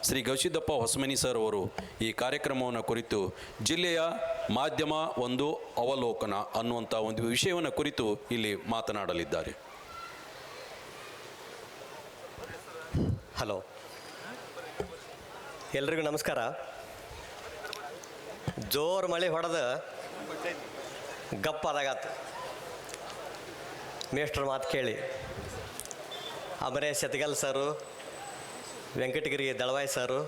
Shri Gavisiddappa Hosamani sir ಅವರು ಈ ಕಾರ್ಯಕ್ರಮವನ್ನು ಕುರಿತು ಜಿಲ್ಲೆಯ ಮಾಧ್ಯಮ ಒಂದು ಅವಲೋಕನ ಅನ್ನುವಂಥ ಒಂದು ವಿಷಯವನ್ನು ಕುರಿತು ಇಲ್ಲಿ ಮಾತನಾಡಲಿದ್ದಾರೆ. ಹಲೋ, ಎಲ್ರಿಗೂ ನಮಸ್ಕಾರ. ಜೋರು ಮಳೆ ಹೊಡೆದು ಗಪ್ಪಾದಾಗತ್ತು. ಮೇಷ್ಟ್ರ ಮಾತು ಕೇಳಿ ಅಮರೇಶ್ ಶೆಟ್ಗಲ್ ಸರು, ವೆಂಕಟಗಿರಿ ದಳವಾಯಿ ಸರು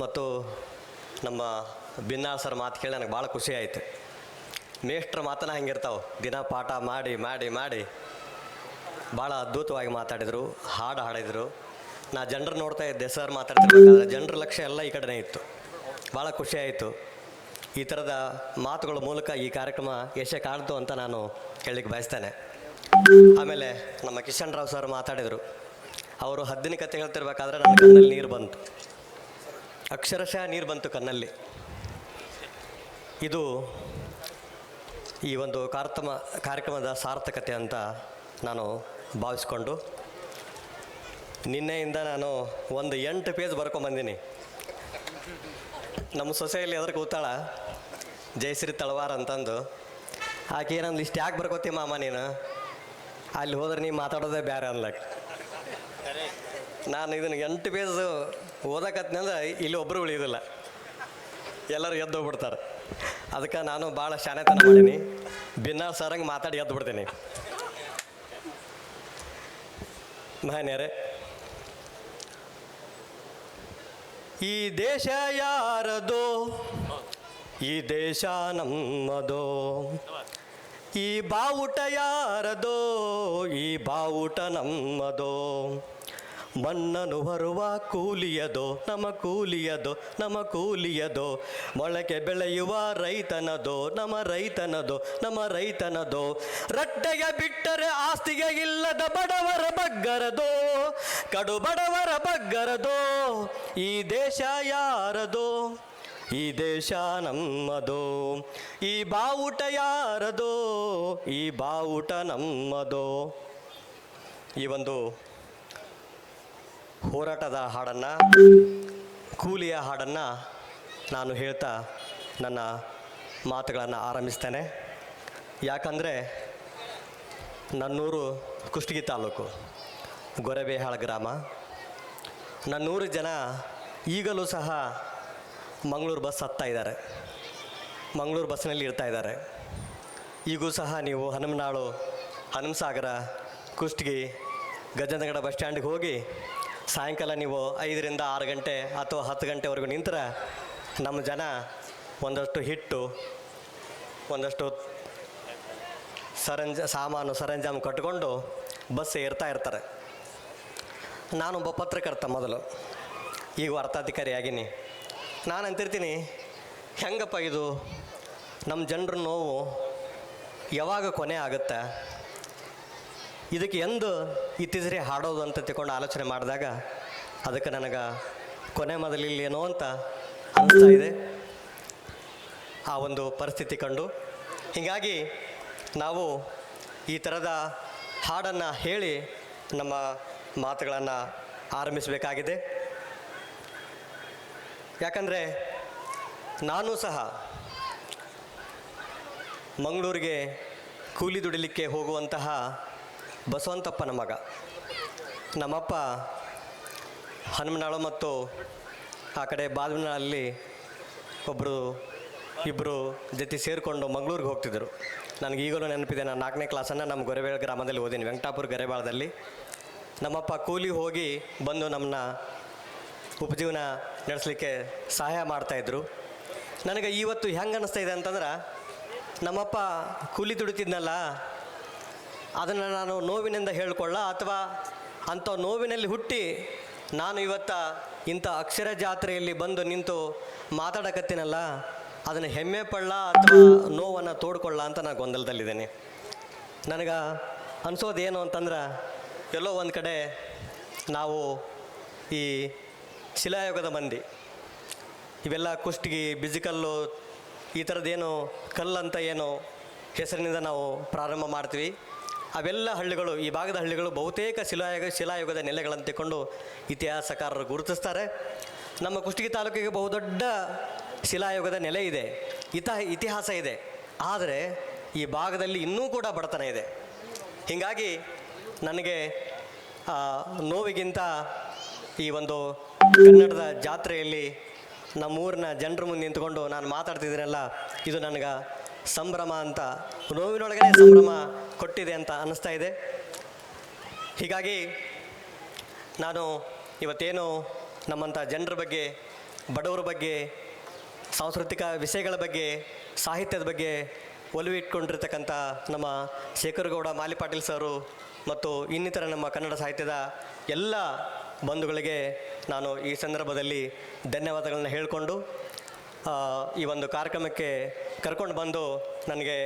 ಮತ್ತು ನಮ್ಮ ಬಿನ್ನಾಳ್ ಸರ್ ಮಾತು ಕೇಳಿ ನನಗೆ ಭಾಳ ಖುಷಿ ಆಯಿತು. ಮೇಷ್ಟ್ರ ಮಾತನ್ನ ಹಂಗಿರ್ತಾವೆ, ದಿನ ಪಾಠ ಮಾಡಿ ಮಾಡಿ ಮಾಡಿ ಭಾಳ ಅದ್ಭುತವಾಗಿ ಮಾತಾಡಿದರು, ಹಾಡು ಹಾಡಿದರು. ನಾ ಜನರು ನೋಡ್ತಾ ಇದ್ದೆ, ಸರ್ ಮಾತಾಡ್ತಿರ್ಬೇಕಾದ್ರೆ ಜನರ ಲಕ್ಷ್ಯ ಎಲ್ಲ ಈ ಕಡೆನೇ ಇತ್ತು. ಭಾಳ ಖುಷಿ ಆಯಿತು. ಈ ಥರದ ಮಾತುಗಳ ಮೂಲಕ ಈ ಕಾರ್ಯಕ್ರಮ ಯಶ ಕಾಣ್ತು ಅಂತ ನಾನು ಹೇಳಲಿಕ್ಕೆ ಬಯಸ್ತೇನೆ. ಆಮೇಲೆ ನಮ್ಮ ಕಿಶನ್ ರಾವ್ ಸರ್ ಮಾತಾಡಿದರು. ಅವರು ಹದ್ದಿನ ಕತೆ ಹೇಳ್ತಿರ್ಬೇಕಾದ್ರೆ ನನ್ನ ಕಣ್ಣಲ್ಲಿ ನೀರು ಬಂತು, ಅಕ್ಷರಶಃ ನೀರು ಬಂತು ಕಣ್ಣಲ್ಲಿ. ಇದು ಈ ಒಂದು ಕಾರ್ಯಕ್ರಮದ ಸಾರ್ಥಕತೆ ಅಂತ ನಾನು ಭಾವಿಸ್ಕೊಂಡು ನಿನ್ನೆಯಿಂದ ನಾನು ಒಂದು 8 ಪೇಜ್ ಬರ್ಕೊಂಬಂದೀನಿ. ನಮ್ಮ ಸೊಸೆಯಲ್ಲಿ ಎದ್ರ ಕೂತಾಳ ಜಯಶ್ರೀ ತಳವಾರ ಅಂತಂದು. ಆಕೆ ಏನಂದು, ಇಷ್ಟು ಯಾಕೆ ಬರ್ಕೋತಿ ಮಾಮ ನೀನು, ಅಲ್ಲಿ ಹೋದ್ರೆ ನೀನು ಮಾತಾಡೋದೇ ಬೇರೆ ಅನ್ಲಕ್ಕೆ. ನಾನು ಇದನ್ನು 8 ಪೇಜ್ ಓದಕತ್ನಂದ್ರೆ ಇಲ್ಲಿ ಒಬ್ಬರು ಉಳಿಯೋದಿಲ್ಲ, ಎಲ್ಲರೂ ಎದ್ದು ಹೋಗ್ಬಿಡ್ತಾರೆ. ಅದಕ್ಕೆ ನಾನು ಭಾಳ ಶಾಣೆತನ ಮಾಡೀನಿ. ಬಿನ್ನಾಳ್ ಸರಂಗೆ ಮಾತಾಡಿ ಎದ್ದು ಬಿಡ್ತೀನಿ. ಮಹನೀಯರೇ, ಈ ದೇಶ ಯಾರದೋ, ಈ ದೇಶ ನಮ್ಮದೋ, ಈ ಬಾವುಟ ಯಾರದೋ, ಈ ಬಾವುಟ ನಮ್ಮದೋ, ಮಣ್ಣನ್ನು ಹೊರುವ ಕೂಲಿಯದೋ ನಮ್ಮ ಕೂಲಿಯದೋ, ನಮ್ಮ ಕೂಲಿಯದೋ, ಮೊಳಕೆ ಬೆಳೆಯುವ ರೈತನದೋ ನಮ್ಮ ರೈತನದೋ, ನಮ್ಮ ರೈತನದೋ, ರಟ್ಟೆಗೆ ಬಿಟ್ಟರೆ ಆಸ್ತಿಗೆ ಇಲ್ಲದ ಬಡವರ ಬಗ್ಗರದೋ, ಕಡು ಬಡವರ ಬಗ್ಗರದೋ, ಈ ದೇಶ ಯಾರದೋ, ಈ ದೇಶ ನಮ್ಮದೋ, ಈ ಬಾವುಟ ಯಾರದೋ, ಈ ಬಾವುಟ ನಮ್ಮದೋ. ಈ ಒಂದು ಹೋರಾಟದ ಹಾಡನ್ನು, ಕೂಲಿಯ ಹಾಡನ್ನು ನಾನು ಹೇಳ್ತಾ ನನ್ನ ಮಾತುಗಳನ್ನು ಆರಂಭಿಸ್ತೇನೆ. ಯಾಕಂದರೆ ನನ್ನೂರು ಕುಷ್ಟಗಿ ತಾಲೂಕು, ಗೊರೆಬೇಹಾಳ ಗ್ರಾಮ. ನನ್ನೂರು ಜನ ಈಗಲೂ ಸಹ ಮಂಗಳೂರು ಬಸ್ ಹತ್ತಾ ಇದ್ದಾರೆ, ಮಂಗಳೂರು ಬಸ್ನಲ್ಲಿ ಇರ್ತಾ ಇದ್ದಾರೆ. ಈಗೂ ಸಹ ನೀವು ಹನುಮನಾಳು, ಹನುಮಸಾಗರ, ಕುಷ್ಟಗಿ, ಗಜೇಂದ್ರಗಡ ಬಸ್ ಸ್ಟ್ಯಾಂಡಿಗೆ ಹೋಗಿ ಸಾಯಂಕಾಲ ನೀವು 5 ರಿಂದ 6 ಗಂಟೆ ಅಥವಾ 10 ಗಂಟೆವರೆಗೂ ನಿಂತರೆ ನಮ್ಮ ಜನ ಒಂದಷ್ಟು ಹಿಟ್ಟು, ಒಂದಷ್ಟು ಸಾಮಾನು ಸರಂಜಾಮು ಕಟ್ಟಿಕೊಂಡು ಬಸ್ ಏರ್ತಾ ಇರ್ತಾರೆ. ನಾನೊಬ್ಬ ಪತ್ರಕರ್ತ ಮೊದಲು, ಈಗ ವಾರ್ತಾಧಿಕಾರಿ ಆಗೀನಿ. ನಾನು ಅಂತಿರ್ತೀನಿ, ಹೆಂಗಪ್ಪ ಇದು ನಮ್ಮ ಜನರ ನೋವು ಯಾವಾಗ ಕೊನೆ ಆಗುತ್ತೆ, ಇದಕ್ಕೆ ಎಂದು ಇತ್ತೀಚೆಗೆ ಹಾಡೋದು ಅಂತ ತಿಳ್ಕೊಂಡು ಆಲೋಚನೆ ಮಾಡಿದಾಗ ಅದಕ್ಕೆ ನನಗೆ ಕೊನೆ ಮೊದಲಿಲ್ಲೇನೋ ಅಂತ ಅನಿಸ್ತಾ ಇದೆ, ಆ ಒಂದು ಪರಿಸ್ಥಿತಿ ಕಂಡು. ಹೀಗಾಗಿ ನಾವು ಈ ಥರದ ಹಾಡನ್ನು ಹೇಳಿ ನಮ್ಮ ಮಾತುಗಳನ್ನು ಆರಂಭಿಸಬೇಕಾಗಿದೆ. ಯಾಕಂದರೆ ನಾನು ಸಹ ಮಂಗಳೂರಿಗೆ ಕೂಲಿ ದುಡಿಲಿಕ್ಕೆ ಹೋಗುವಂತಹ ಬಸವಂತಪ್ಪನ ಮಗ. ನಮ್ಮಪ್ಪ ಹನುಮನಾಳು ಮತ್ತು ಆ ಕಡೆ ಬಾಲ್ವನಲ್ಲಿ ಇಬ್ಬರು ಜೊತೆ ಸೇರಿಕೊಂಡು ಮಂಗಳೂರಿಗೆ ಹೋಗ್ತಿದ್ದರು. ನನಗೆ ಈಗಲೂ ನೆನಪಿದೆ, ನಾನು 4ನೇ ಕ್ಲಾಸನ್ನು ನಮ್ಮ ಗೊರೆಬೇಳ ಗ್ರಾಮದಲ್ಲಿ ಓದೀನಿ, ವೆಂಕಟಾಪುರ ಗರೇಬಾಳದಲ್ಲಿ. ನಮ್ಮಪ್ಪ ಕೂಲಿ ಹೋಗಿ ಬಂದು ನಮ್ಮನ್ನ ಉಪಜೀವನ ನಡೆಸಲಿಕ್ಕೆ ಸಹಾಯ ಮಾಡ್ತಾಯಿದ್ರು. ನನಗೆ ಇವತ್ತು ಹೆಂಗೆ ಅನ್ನಿಸ್ತಾ ಇದೆ ಅಂತಂದ್ರೆ, ನಮ್ಮಪ್ಪ ಕೂಲಿ ದುಡಿತಿದ್ನಲ್ಲ, ಅದನ್ನು ನಾನು ನೋವಿನಿಂದ ಹೇಳ್ಕೊಳ್ಳ, ಅಥವಾ ಅಂಥ ನೋವಿನಲ್ಲಿ ಹುಟ್ಟಿ ನಾನು ಇಂಥ ಅಕ್ಷರ ಜಾತ್ರೆಯಲ್ಲಿ ಬಂದು ನಿಂತು ಮಾತಾಡಕತ್ತೀನಲ್ಲ, ಅದನ್ನು ಹೆಮ್ಮೆ ಪಡಲ್ಲ ಅಥವಾ ನೋವನ್ನು ತೋಡ್ಕೊಳ್ಳ ಅಂತ ನಾನು ಗೊಂದಲದಲ್ಲಿದ್ದೇನೆ. ನನಗೆ ಅನಿಸೋದೇನು ಅಂತಂದ್ರೆ, ಎಲ್ಲೋ ಒಂದು ಕಡೆ ನಾವು ಈ ಶಿಲಾಯುಗದ ಮಂದಿ, ಇವೆಲ್ಲ ಕುಷ್ಟಗಿ, ಬಿಜಿಕಲ್ಲು, ಈ ಥರದ್ದೇನು ಕಲ್ಲಂತ ಏನು ಹೆಸರಿನಿಂದ ನಾವು ಪ್ರಾರಂಭ ಮಾಡ್ತೀವಿ. ಅವೆಲ್ಲ ಹಳ್ಳಿಗಳು, ಈ ಭಾಗದ ಹಳ್ಳಿಗಳು ಬಹುತೇಕ ಶಿಲಾಯುಗದ ನೆಲೆಗಳಂತೆಕೊಂಡು ಇತಿಹಾಸಕಾರರು ಗುರುತಿಸ್ತಾರೆ. ನಮ್ಮ ಕುಷ್ಟಗಿ ತಾಲೂಕಿಗೆ ಬಹುದೊಡ್ಡ ಶಿಲಾಯುಗದ ನೆಲೆ ಇದೆ, ಇತಿಹಾಸ ಇದೆ. ಆದರೆ ಈ ಭಾಗದಲ್ಲಿ ಇನ್ನೂ ಕೂಡ ಬಡತನ ಇದೆ. ಹೀಗಾಗಿ ನನಗೆ ನೋವಿಗಿಂತ ಈ ಒಂದು ಕನ್ನಡದ ಜಾತ್ರೆಯಲ್ಲಿ ನಮ್ಮೂರಿನ ಜನರ ಮುಂದೆ ನಿಂತ್ಕೊಂಡು ನಾನು ಮಾತಾಡ್ತಿದ್ದೀನಲ್ಲ, ಇದು ನನಗೆ ಸಂಭ್ರಮ ಅಂತ, ನೋವಿನೊಳಗನೆ ಸಂಭ್ರಮ ಕೊಟ್ಟಿದೆ ಅಂತ ಅನ್ನಿಸ್ತಾ ಇದೆ. ಹೀಗಾಗಿ ನಾನು ಇವತ್ತೇನು ನಮ್ಮಂಥ ಜನರ ಬಗ್ಗೆ, ಬಡವರ ಬಗ್ಗೆ, ಸಾಂಸ್ಕೃತಿಕ ವಿಷಯಗಳ ಬಗ್ಗೆ, ಸಾಹಿತ್ಯದ ಬಗ್ಗೆ ಒಲವಿಟ್ಕೊಂಡಿರ್ತಕ್ಕಂಥ ನಮ್ಮ ಶೇಖರಗೌಡ ಮಾಲಿಪಾಟೀಲ್ ಸರು ಮತ್ತು ಇನ್ನಿತರ ನಮ್ಮ ಕನ್ನಡ ಸಾಹಿತ್ಯದ ಎಲ್ಲ ಬಂಧುಗಳಿಗೆ ನಾನು ಈ ಸಂದರ್ಭದಲ್ಲಿ ಧನ್ಯವಾದಗಳನ್ನ ಹೇಳಿಕೊಂಡು ಈ ಒಂದು ಕಾರ್ಯಕ್ರಮಕ್ಕೆ ಕರ್ಕೊಂಡು ಬಂದು ನನಗೆ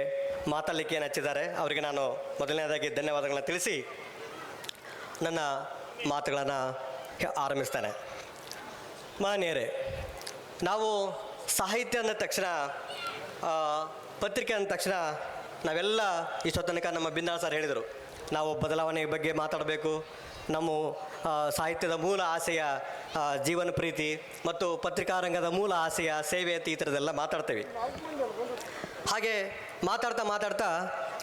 ಮಾತಾಡಲಿಕ್ಕೆ ಏನು ಹಚ್ಚಿದ್ದಾರೆ ಅವರಿಗೆ ನಾನು ಮೊದಲನೇದಾಗಿ ಧನ್ಯವಾದಗಳನ್ನ ತಿಳಿಸಿ ನನ್ನ ಮಾತುಗಳನ್ನು ಆರಂಭಿಸ್ತೇನೆ. ಮಾನ್ಯರೇ, ನಾವು ಸಾಹಿತ್ಯ ಅಂದ ತಕ್ಷಣ, ಪತ್ರಿಕೆ ಅಂದ ತಕ್ಷಣ ನಾವೆಲ್ಲ ಇಷ್ಟೋ ತನಕ ನಮ್ಮ ಬಿಂದಾಳ್ ಸರ್ ಹೇಳಿದರು, ನಾವು ಬದಲಾವಣೆ ಬಗ್ಗೆ ಮಾತಾಡಬೇಕು, ನಮ್ಮ ಸಾಹಿತ್ಯದ ಮೂಲ ಆಸೆಯ ಜೀವನ ಪ್ರೀತಿ ಮತ್ತು ಪತ್ರಿಕಾರಂಗದ ಮೂಲ ಆಸೆಯ ಸೇವೆ ಅಂತ ಈ ಥರದ್ದೆಲ್ಲ ಮಾತಾಡ್ತೇವೆ. ಹಾಗೆ ಮಾತಾಡ್ತಾ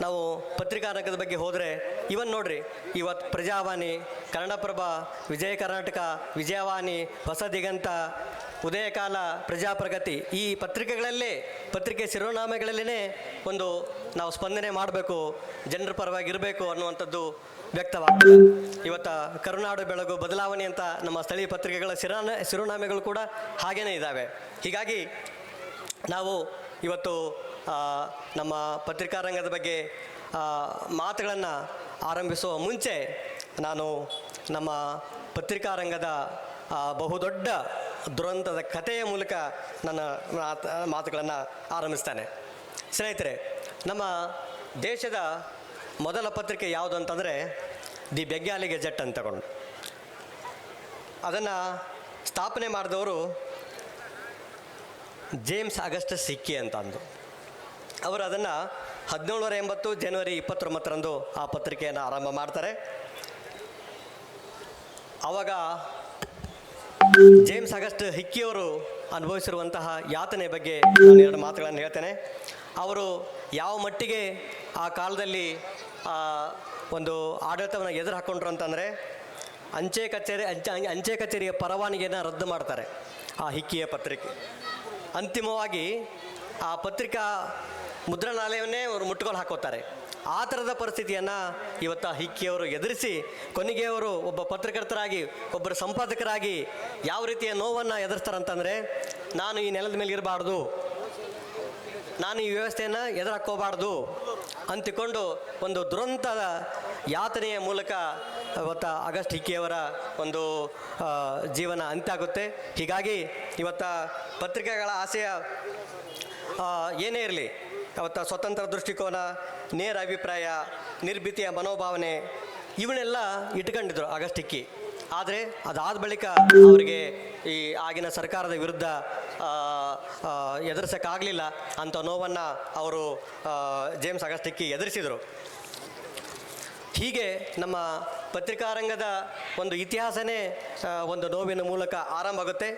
ನಾವು ಪತ್ರಿಕಾರಂಗದ ಬಗ್ಗೆ ಹೋದರೆ ಇವನ್ ನೋಡ್ರಿ, ಇವತ್ತು ಪ್ರಜಾವಾಣಿ, ಕನ್ನಡಪ್ರಭ, ವಿಜಯ ಕರ್ನಾಟಕ, ವಿಜಯವಾಣಿ, ಹೊಸ ದಿಗಂತ, ಉದಯಕಾಲ, ಪ್ರಜಾಪ್ರಗತಿ, ಈ ಪತ್ರಿಕೆ ಶಿರೋನಾಮೆಗಳಲ್ಲೇ ಒಂದು ನಾವು ಸ್ಪಂದನೆ ಮಾಡಬೇಕು, ಜನರ ಪರವಾಗಿರಬೇಕು ಅನ್ನುವಂಥದ್ದು ವ್ಯಕ್ತವಾಗ್ತದೆ. ಇವತ್ತು ಕರುನಾಡು ಬೆಳಗು, ಬದಲಾವಣೆ ಅಂತ ನಮ್ಮ ಸ್ಥಳೀಯ ಪತ್ರಿಕೆಗಳ ಶಿರೋನಾಮೆಗಳು ಕೂಡ ಹಾಗೇ ಇದ್ದಾವೆ. ಹೀಗಾಗಿ ನಾವು ಇವತ್ತು ನಮ್ಮ ಪತ್ರಿಕಾರಂಗದ ಬಗ್ಗೆ ಮಾತುಗಳನ್ನು ಆರಂಭಿಸುವ ಮುಂಚೆ ನಾನು ನಮ್ಮ ಪತ್ರಿಕಾರಂಗದ ಬಹುದೊಡ್ಡ ದುರಂತದ ಕಥೆಯ ಮೂಲಕ ನನ್ನ ಮಾತುಗಳನ್ನು ಆರಂಭಿಸ್ತೇನೆ. ಸ್ನೇಹಿತರೆ, ನಮ್ಮ ದೇಶದ ಮೊದಲ ಪತ್ರಿಕೆ ಯಾವುದು ಅಂತಂದರೆ ದಿ ಬೆಂಗಾಲಿ ಗೆಜೆಟ್ ಅಂತ ತಗೊಂಡು, ಅದನ್ನು ಸ್ಥಾಪನೆ ಮಾಡಿದವರು ಜೇಮ್ಸ್ ಆಗಸ್ಟಸ್ ಹಿಕ್ಕಿ ಅಂತ ಅಂದು. ಅವರು ಅದನ್ನು 1780 ಜನವರಿ 29ರಂದು ಆ ಪತ್ರಿಕೆಯನ್ನು ಆರಂಭ ಮಾಡ್ತಾರೆ. ಆವಾಗ ಜೇಮ್ಸ್ ಆಗಸ್ಟ್ ಹಿಕ್ಕಿಯವರು ಅನುಭವಿಸಿರುವಂತಹ ಯಾತನೆ ಬಗ್ಗೆ ನಾನು 2 ಮಾತುಗಳನ್ನು ಹೇಳ್ತೇನೆ. ಅವರು ಯಾವ ಮಟ್ಟಿಗೆ ಆ ಕಾಲದಲ್ಲಿ ಒಂದು ಆಡಳಿತವನ್ನು ಎದುರು ಹಾಕ್ಕೊಂಡ್ರು ಅಂತಂದರೆ, ಅಂಚೆ ಕಚೇರಿಯ ಪರವಾನಗಿಯನ್ನು ರದ್ದು ಮಾಡ್ತಾರೆ ಆ ಹಿಕ್ಕಿಯ ಪತ್ರಿಕೆ. ಅಂತಿಮವಾಗಿ ಆ ಪತ್ರಿಕಾ ಮುದ್ರಣಾಲಯವನ್ನೇ ಅವರು ಮುಟ್ಟುಗೋಲು ಹಾಕೋತಾರೆ. ಆ ಥರದ ಪರಿಸ್ಥಿತಿಯನ್ನು ಇವತ್ತು ಹಿಕ್ಕಿಯವರು ಎದುರಿಸಿ ಕೊನೆಗೆ ಅವರು ಒಬ್ಬ ಪತ್ರಕರ್ತರಾಗಿ, ಒಬ್ಬರು ಸಂಪಾದಕರಾಗಿ ಯಾವ ರೀತಿಯ ನೋವನ್ನು ಎದುರಿಸ್ತಾರಂತಂದರೆ, ನಾನು ಈ ನೆಲದ ಮೇಲೆ ಇರಬಾರ್ದು, ನಾನು ಈ ವ್ಯವಸ್ಥೆಯನ್ನು ಎದುರಾಕೋಬಾರ್ದು ಅಂತಿಕೊಂಡು ಒಂದು ದುರಂತದ ಯಾತನೆಯ ಮೂಲಕ ಇವತ್ತು ಆಗಸ್ಟ್ ಹಿಕ್ಕಿಯವರ ಒಂದು ಜೀವನ ಅಂತ್ಯ ಆಗುತ್ತೆ. ಹೀಗಾಗಿ ಇವತ್ತು ಪತ್ರಿಕೆಗಳ ಆಸೆಯ ಏನೇ ಇರಲಿ, ಅವತ್ತು ಸ್ವತಂತ್ರ ದೃಷ್ಟಿಕೋನ, ನೇರ ಅಭಿಪ್ರಾಯ, ನಿರ್ಭೀತಿಯ ಮನೋಭಾವನೆ ಇವನ್ನೆಲ್ಲ ಇಟ್ಕೊಂಡಿದ್ರು ಆಗಸ್ಟ್ ಹಿಕ್ಕಿ. ಆದರೆ ಅದಾದ ಬಳಿಕ ಅವರಿಗೆ ಈ ಆಗಿನ ಸರ್ಕಾರದ ವಿರುದ್ಧ ಎದುರಿಸೋಕ್ಕಾಗಲಿಲ್ಲ ಅಂಥ ನೋವನ್ನು ಅವರು ಜೇಮ್ಸ್ ಆಗಸ್ಟ್ ಹಿಕ್ಕಿ ಎದುರಿಸಿದರು. ಹೀಗೆ ನಮ್ಮ ಪತ್ರಿಕಾರಂಗದ ಒಂದು ಇತಿಹಾಸನೇ ಒಂದು ನೋವಿನ ಮೂಲಕ ಆರಂಭ ಆಗುತ್ತೆ.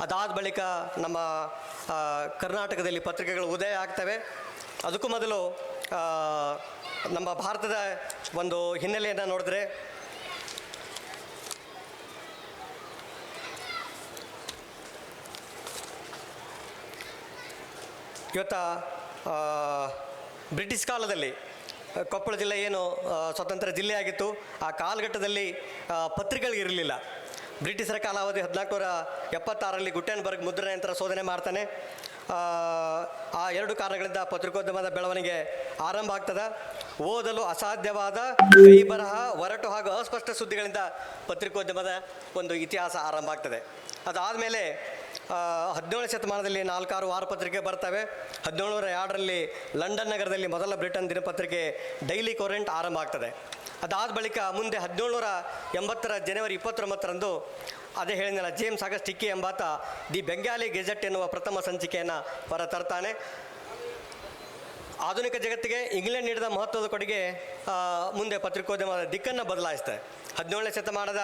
ಅದಾದ ಬಳಿಕ ನಮ್ಮ ಕರ್ನಾಟಕದಲ್ಲಿ ಪತ್ರಿಕೆಗಳು ಉದಯ ಆಗ್ತವೆ. ಅದಕ್ಕೂ ಮೊದಲು ನಮ್ಮ ಭಾರತದ ಒಂದು ಹಿನ್ನೆಲೆಯನ್ನು ನೋಡಿದ್ರೆ, ಇವತ್ತು ಬ್ರಿಟಿಷ್ ಕಾಲದಲ್ಲಿ ಕೊಪ್ಪಳ ಜಿಲ್ಲೆ ಏನು ಸ್ವತಂತ್ರ ಜಿಲ್ಲೆ ಆಗಿತ್ತು, ಆ ಕಾಲಘಟ್ಟದಲ್ಲಿ ಪತ್ರಿಕೆಗಳಿರಲಿಲ್ಲ. ಬ್ರಿಟಿಷರ ಕಾಲಾವಧಿ 1476ರಲ್ಲಿ ಗುಟೆನ್ಬರ್ಗ್ ಮುದ್ರಣಯಂತ್ರ ಶೋಧನೆ ಮಾಡ್ತಾನೆ. ಆ 2 ಕಾರಣಗಳಿಂದ ಪತ್ರಿಕೋದ್ಯಮದ ಬೆಳವಣಿಗೆ ಆರಂಭ ಆಗ್ತದೆ. ಓದಲು ಅಸಾಧ್ಯವಾದ ಕೈ ಬರಹ, ಒರಟು ಹಾಗೂ ಅಸ್ಪಷ್ಟ ಸುದ್ದಿಗಳಿಂದ ಪತ್ರಿಕೋದ್ಯಮದ ಒಂದು ಇತಿಹಾಸ ಆರಂಭ ಆಗ್ತದೆ. ಅದಾದಮೇಲೆ 17ನೇ ಶತಮಾನದಲ್ಲಿ 4-6 ವಾರಪತ್ರಿಕೆ ಬರ್ತವೆ. 1702ರಲ್ಲಿ ಲಂಡನ್ ನಗರದಲ್ಲಿ ಮೊದಲ ಬ್ರಿಟನ್ ದಿನಪತ್ರಿಕೆ ಡೈಲಿ ಕೊರೆಂಟ್ ಆರಂಭ ಆಗ್ತದೆ. ಅದಾದ ಬಳಿಕ ಮುಂದೆ 1780ರ ಜನವರಿ 29ರಂದು ಅದೇ ಹೇಳಿದ್ನಲ್ಲ, ಜೇಮ್ಸ್ ಆಗಸ್ಟ್ ಹಿಕ್ಕಿ ಎಂಬಾತ ದಿ ಬೆಂಗಾಲಿ ಗೆಜೆಟ್ ಎನ್ನುವ ಪ್ರಥಮ ಸಂಚಿಕೆಯನ್ನು ಹೊರತರ್ತಾನೆ. ಆಧುನಿಕ ಜಗತ್ತಿಗೆ ಇಂಗ್ಲೆಂಡ್ ನೀಡಿದ ಮಹತ್ವದ ಕೊಡುಗೆ ಮುಂದೆ ಪತ್ರಿಕೋದ್ಯಮದ ದಿಕ್ಕನ್ನು ಬದಲಾಯಿಸಿದೆ. 17ನೇ ಶತಮಾನದ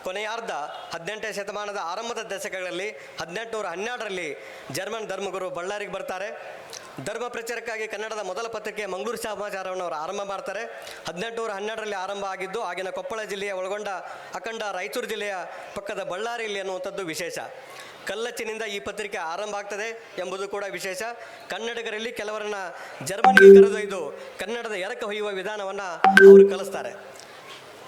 ಕೊನೆಯಾರ್ಧ, 18ನೇ ಶತಮಾನದ ಆರಂಭದ ದಶಕಗಳಲ್ಲಿ 1812ರಲ್ಲಿ ಜರ್ಮನ್ ಧರ್ಮಗುರು ಬಳ್ಳಾರಿಗೆ ಬರ್ತಾರೆ. ಧರ್ಮ ಪ್ರಚಾರಕ್ಕಾಗಿ ಕನ್ನಡದ ಮೊದಲ ಪತ್ರಿಕೆ ಮಂಗಳೂರು ಸಮಾಚಾರವನ್ನು ಅವರು ಆರಂಭ ಮಾಡ್ತಾರೆ. 1812ರಲ್ಲಿ ಆರಂಭ ಆಗಿದ್ದು ಆಗಿನ ಕೊಪ್ಪಳ ಜಿಲ್ಲೆಯ ಒಳಗೊಂಡ ಅಖಂಡ ರಾಯಚೂರು ಜಿಲ್ಲೆಯ ಪಕ್ಕದ ಬಳ್ಳಾರಿಯಲ್ಲಿ ಅನ್ನುವಂಥದ್ದು ವಿಶೇಷ. ಕಲ್ಲಚ್ಚಿನಿಂದ ಈ ಪತ್ರಿಕೆ ಆರಂಭ ಆಗ್ತದೆ ಎಂಬುದು ಕೂಡ ವಿಶೇಷ. ಕನ್ನಡಿಗರಲ್ಲಿ ಕೆಲವರನ್ನ ಜರ್ಮನಿಗೆ ಕರೆದೊಯ್ದು ಕನ್ನಡದ ಎರಕ ಹೊಯ್ಯುವ ವಿಧಾನವನ್ನು ಅವರು ಕಲಿಸ್ತಾರೆ.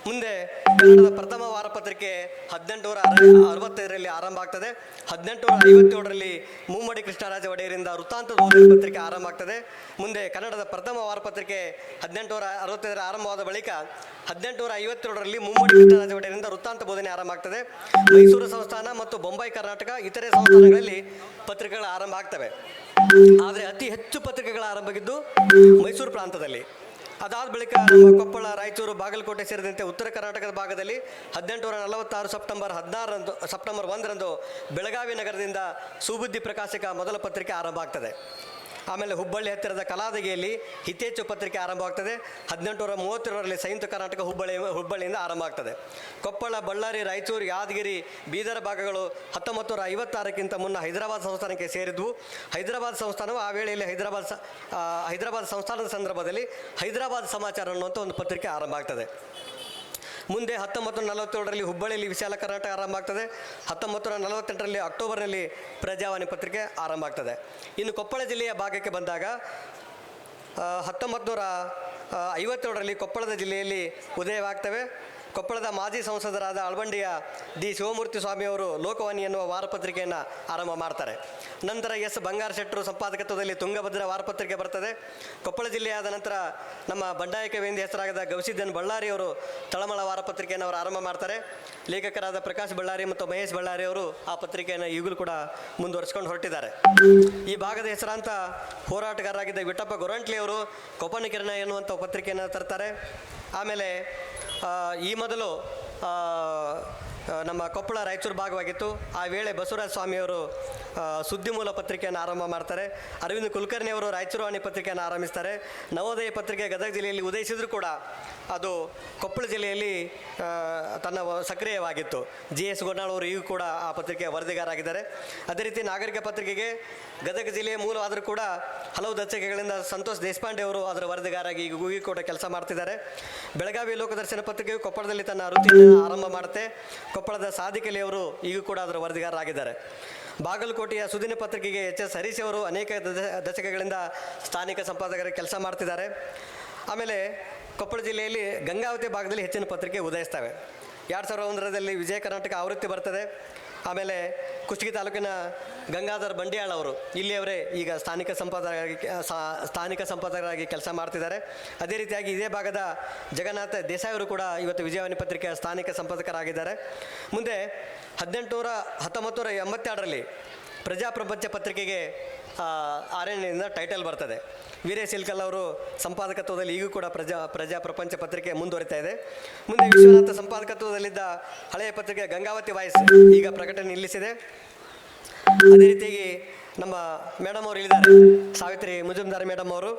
ಮುಂದೆ ಕನ್ನಡದ ಪ್ರಥಮ ವಾರಪತ್ರಿಕೆ 1865ರಲ್ಲಿ ಆರಂಭ ಆಗ್ತದೆ. 1857ರಲ್ಲಿ ಮುಮ್ಮಡಿ ಕೃಷ್ಣರಾಜ ಒಡೆಯರಿಂದ ವೃತ್ತಾಂತದ ಓದಿನ ಪತ್ರಿಕೆ ಆರಂಭ ಆಗ್ತದೆ. ಮುಂದೆ ಕನ್ನಡದ ಪ್ರಥಮ ವಾರಪತ್ರಿಕೆ 1865ರ ಆರಂಭವಾದ ಬಳಿಕ 1857ರಲ್ಲಿ ಮುಮ್ಮಡಿ ಕೃಷ್ಣರಾಜ ಒಡೆಯರಿಂದ ವೃತ್ತಾಂತ ಬೋಧನೆ ಆರಂಭ ಆಗ್ತದೆ. ಮೈಸೂರು ಸಂಸ್ಥಾನ ಮತ್ತು ಬೊಂಬೈ ಕರ್ನಾಟಕ ಇತರೆ ಸಂಸ್ಥಾನಗಳಲ್ಲಿ ಪತ್ರಿಕೆಗಳು ಆರಂಭ ಆಗ್ತವೆ. ಆದರೆ ಅತಿ ಹೆಚ್ಚು ಪತ್ರಿಕೆಗಳ ಆರಂಭವಾಗಿದ್ದು ಮೈಸೂರು ಪ್ರಾಂತದಲ್ಲಿ. ಅದಾದ ಬಳಿಕ ನಮ್ಮ ಕೊಪ್ಪಳ, ರಾಯಚೂರು, ಬಾಗಲಕೋಟೆ ಸೇರಿದಂತೆ ಉತ್ತರ ಕರ್ನಾಟಕದ ಭಾಗದಲ್ಲಿ 1846 ಸೆಪ್ಟೆಂಬರ್ 1ರಂದು ಬೆಳಗಾವಿ ನಗರದಿಂದ ಸುಬುದ್ದಿ ಪ್ರಕಾಶಕ ಮೊದಲ ಪತ್ರಿಕೆ ಆರಂಭ ಆಗ್ತದೆ. ಆಮೇಲೆ ಹುಬ್ಬಳ್ಳಿ ಹತ್ತಿರದ ಕಲಾದಗಿಯಲ್ಲಿ ಹಿತೇಚ್ಛು ಪತ್ರಿಕೆ ಆರಂಭವಾಗ್ತದೆ. 1832ರಲ್ಲಿ ಸಂಯುಕ್ತ ಕರ್ನಾಟಕ ಹುಬ್ಬಳ್ಳಿಯಿಂದ ಆರಂಭ ಆಗ್ತದೆ. ಕೊಪ್ಪಳ, ಬಳ್ಳಾರಿ, ರಾಯಚೂರು, ಯಾದಗಿರಿ, ಬೀದರ್ ಭಾಗಗಳು 1956ಕ್ಕಿಂತ ಮುನ್ನ ಹೈದರಾಬಾದ್ ಸಂಸ್ಥಾನಕ್ಕೆ ಸೇರಿದ್ವು. ಹೈದರಾಬಾದ್ ಸಂಸ್ಥಾನವು ಆ ವೇಳೆಯಲ್ಲಿ ಹೈದರಾಬಾದ್ ಸಂಸ್ಥಾನದ ಸಂದರ್ಭದಲ್ಲಿ ಹೈದರಾಬಾದ್ ಸಮಾಚಾರ ಅನ್ನುವಂಥ ಒಂದು ಪತ್ರಿಕೆ ಆರಂಭ ಆಗ್ತದೆ. ಮುಂದೆ 1947ರಲ್ಲಿ ಹುಬ್ಬಳ್ಳಿಯಲ್ಲಿ ವಿಶಾಲ ಕರ್ನಾಟಕ ಆರಂಭ ಆಗ್ತದೆ. 1948ರಲ್ಲಿ ಅಕ್ಟೋಬರ್ನಲ್ಲಿ ಪ್ರಜಾವಾಣಿ ಪತ್ರಿಕೆ ಆರಂಭ ಆಗ್ತದೆ. ಇನ್ನು ಕೊಪ್ಪಳ ಜಿಲ್ಲೆಯ ಭಾಗಕ್ಕೆ ಬಂದಾಗ 1957ರಲ್ಲಿ ಕೊಪ್ಪಳದ ಜಿಲ್ಲೆಯಲ್ಲಿ ಉದಯವಾಗ್ತವೆ. ಕೊಪ್ಪಳದ ಮಾಜಿ ಸಂಸದರಾದ ಅಳವಂಡಿಯ ಡಿ ಶಿವಮೂರ್ತಿ ಸ್ವಾಮಿಯವರು ಲೋಕವಾಣಿ ಎನ್ನುವ ವಾರಪತ್ರಿಕೆಯನ್ನು ಆರಂಭ ಮಾಡ್ತಾರೆ. ನಂತರ ಎಸ್ ಬಂಗಾರ ಶೆಟ್ಟರು ಸಂಪಾದಕತ್ವದಲ್ಲಿ ತುಂಗಭದ್ರ ವಾರಪತ್ರಿಕೆ ಬರ್ತದೆ. ಕೊಪ್ಪಳ ಜಿಲ್ಲೆಯಾದ ನಂತರ ನಮ್ಮ ಬಂಡಾಯ ಕವಿಯಿಂದ ಹೆಸರಾಗದ ಗವಿಸಿದ್ದನ್ ಬಳ್ಳಾರಿಯವರು ತಳಮಳ ವಾರಪತ್ರಿಕೆಯನ್ನು ಅವರು ಆರಂಭ ಮಾಡ್ತಾರೆ. ಲೇಖಕರಾದ ಪ್ರಕಾಶ್ ಬಳ್ಳಾರಿ ಮತ್ತು ಮಹೇಶ್ ಬಳ್ಳಾರಿ ಅವರು ಆ ಪತ್ರಿಕೆಯನ್ನು ಈಗಲೂ ಕೂಡ ಮುಂದುವರಿಸ್ಕೊಂಡು ಹೊರಟಿದ್ದಾರೆ. ಈ ಭಾಗದ ಹೆಸರಾಂತ ಹೋರಾಟಗಾರರಾಗಿದ್ದ ವಿಠಪ್ಪ ಗೊರಂಟ್ಲಿ ಅವರು ಕೊಪ್ಪನ ಕಿರಣ ಎನ್ನುವಂಥ ಪತ್ರಿಕೆಯನ್ನು ತರ್ತಾರೆ. ಆಮೇಲೆ ಈ ಮೊದಲು ನಮ್ಮ ಕೊಪ್ಪಳ ರಾಯಚೂರು ಭಾಗವಾಗಿತ್ತು. ಆ ವೇಳೆ ಬಸವರಾಜ ಸ್ವಾಮಿಯವರು ಸುದ್ದಿಮೂಲ ಪತ್ರಿಕೆಯನ್ನು ಆರಂಭ ಮಾಡ್ತಾರೆ. ಅರವಿಂದ್ ಕುಲಕರ್ಣಿ ಅವರು ರಾಯಚೂರು ವಾಣಿ ಪತ್ರಿಕೆಯನ್ನು ಆರಂಭಿಸ್ತಾರೆ. ನವೋದಯ ಪತ್ರಿಕೆ ಗದಗ ಜಿಲ್ಲೆಯಲ್ಲಿ ಉದಯಿಸಿದ್ರು ಕೂಡ ಅದು ಕೊಪ್ಪಳ ಜಿಲ್ಲೆಯಲ್ಲಿ ತನ್ನ ಸಕ್ರಿಯವಾಗಿತ್ತು. GS ಗೋನಾಳ್ ಅವರು ಈಗೂ ಕೂಡ ಆ ಪತ್ರಿಕೆಯ ವರದಿಗಾರಾಗಿದ್ದಾರೆ. ಅದೇ ರೀತಿ ನಾಗರಿಕ ಪತ್ರಿಕೆಗೆ ಗದಗ ಜಿಲ್ಲೆಯ ಮೂಲವಾದರೂ ಕೂಡ ಹಲವು ದಶಕಗಳಿಂದ ಸಂತೋಷ್ ದೇಶಪಾಂಡೆ ಅವರು ಅದರ ವರದಿಗಾರಾಗಿ ಈಗ ಕೂಡ ಕೆಲಸ ಮಾಡ್ತಿದ್ದಾರೆ. ಬೆಳಗಾವಿ ಲೋಕದರ್ಶನ ಪತ್ರಿಕೆಯು ಕೊಪ್ಪಳದಲ್ಲಿ ತನ್ನ ವೃತ್ತಿಯನ್ನು ಆರಂಭ ಮಾಡುತ್ತೆ. ಕೊಪ್ಪಳದ ಸಾದಿಕಲಿ ಅವರು ಈಗೂ ಕೂಡ ಅದರ ವರದಿಗಾರರಾಗಿದ್ದಾರೆ. ಬಾಗಲಕೋಟೆಯ ಸುದಿನ ಪತ್ರಿಕೆಗೆ HS ಹರೀಶ್ ಅವರು ಅನೇಕ ದಶಕಗಳಿಂದ ಸ್ಥಾನಿಕ ಸಂಪಾದಕರಾಗಿ ಕೆಲಸ ಮಾಡ್ತಿದ್ದಾರೆ. ಆಮೇಲೆ ಕೊಪ್ಪಳ ಜಿಲ್ಲೆಯಲ್ಲಿ ಗಂಗಾವತಿ ಭಾಗದಲ್ಲಿ ಹೆಚ್ಚಿನ ಪತ್ರಿಕೆ ಉದಯಿಸ್ತವೆ. 2001ರಲ್ಲಿ ವಿಜಯ ಕರ್ನಾಟಕ ಆವೃತ್ತಿ ಬರ್ತದೆ. ಆಮೇಲೆ ಕುಷ್ಟಗಿ ತಾಲೂಕಿನ ಗಂಗಾಧರ್ ಬಂಡಿಯಾಳ್ ಅವರು ಇಲ್ಲಿಯವರೇ ಈಗ ಸ್ಥಾನಿಕ ಸಂಪಾದಕರಾಗಿ ಕೆಲಸ ಮಾಡ್ತಿದ್ದಾರೆ. ಅದೇ ರೀತಿಯಾಗಿ ಇದೇ ಭಾಗದ ಜಗನ್ನಾಥ ದೇಸಾಯಿ ಅವರು ಕೂಡ ಇವತ್ತು ವಿಜಯವಾಣಿ ಪತ್ರಿಕೆಯ ಸ್ಥಾನಿಕ ಸಂಪಾದಕರಾಗಿದ್ದಾರೆ. ಮುಂದೆ 1982ರಲ್ಲಿ ಪ್ರಜಾಪ್ರಪಂಚ ಪತ್ರಿಕೆಗೆ ಆರಣ್ಯದಿಂದ ಟೈಟಲ್ ಬರ್ತದೆ. ವೀರೇಶ್ ಇಲ್ಕಲ್ ಅವರು ಸಂಪಾದಕತ್ವದಲ್ಲಿ ಈಗೂ ಕೂಡ ಪ್ರಜಾಪ್ರಪಂಚ ಪತ್ರಿಕೆ ಮುಂದುವರಿತಾ ಇದೆ. ಮುಂದೆ ವಿಶ್ವನಾಥ ಸಂಪಾದಕತ್ವದಲ್ಲಿದ್ದ ಹಳೆಯ ಪತ್ರಿಕೆ ಗಂಗಾವತಿ ವಾಯ್ಸ್ ಈಗ ಪ್ರಕಟಣೆ ನಿಲ್ಲಿಸಿದೆ. ಅದೇ ರೀತಿಯಾಗಿ ನಮ್ಮ ಮೇಡಮ್ ಅವರು ಇಲ್ಲಿದ್ದಾರೆ, ಸಾವಿತ್ರಿ ಮುಜುಮ್ದಾರ್ ಮೇಡಮ್ ಅವರು